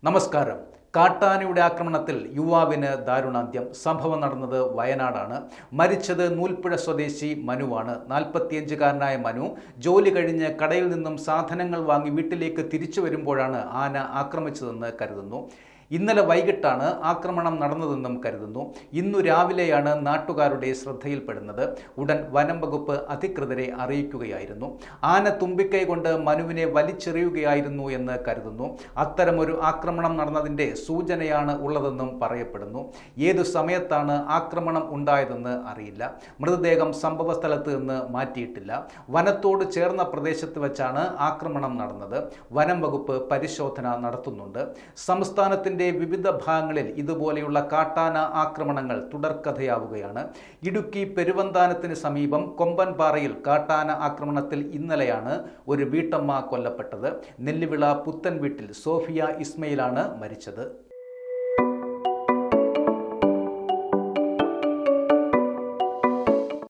നമസ്കാരം. കാട്ടാനയുടെ ആക്രമണത്തിൽ യുവാവിന് ദാരുണാന്ത്യം. സംഭവം നടന്നത് വയനാടാണ്. മരിച്ചത് നൂൽപ്പുഴ സ്വദേശി മനുവാണ്. 45-കാരനായ മനു ജോലി കഴിഞ്ഞ് കടയിൽ നിന്നും സാധനങ്ങൾ വാങ്ങി വീട്ടിലേക്ക് തിരിച്ചു വരുമ്പോഴാണ് ആന ആക്രമിച്ചതെന്ന് കരുതുന്നു. ഇന്നലെ വൈകിട്ടാണ് ആക്രമണം നടന്നതെന്നും കരുതുന്നു. ഇന്നു രാവിലെയാണ് നാട്ടുകാരുടെ ശ്രദ്ധയിൽപ്പെടുന്നത്. ഉടൻ വനം വകുപ്പ് അധികൃതരെ അറിയിക്കുകയായിരുന്നു. ആന തുമ്പിക്കൈ കൊണ്ട് മനുവിനെ വലിച്ചെറിയുകയായിരുന്നു എന്ന് കരുതുന്നു. അത്തരമൊരു ആക്രമണം നടന്നതിൻ്റെ സൂചനയാണ് ഉള്ളതെന്നും പറയപ്പെടുന്നു. ഏതു സമയത്താണ് ആക്രമണം ഉണ്ടായതെന്ന് അറിയില്ല. മൃതദേഹം സംഭവ സ്ഥലത്ത് നിന്ന് മാറ്റിയിട്ടില്ല. വനത്തോട് ചേർന്ന പ്രദേശത്ത് വെച്ചാണ് ആക്രമണം നടന്നത്. വനം വകുപ്പ് പരിശോധന നടത്തുന്നുണ്ട്. സംസ്ഥാനത്തിൻ്റെ വിവിധ ഭാഗങ്ങളിൽ ഇതുപോലെയുള്ള കാട്ടാന ആക്രമണങ്ങൾ തുടർക്കഥയാവുകയാണ്. ഇടുക്കി പെരുവന്താനത്തിന് സമീപം കൊമ്പൻപാറയിൽ കാട്ടാന ആക്രമണത്തിൽ ഇന്നലെയാണ് ഒരു വീട്ടമ്മ കൊല്ലപ്പെട്ടത്. നെല്ലിവിള പുത്തൻ വീട്ടിൽ സോഫിയ ഇസ്മയിലാണ് മരിച്ചത്.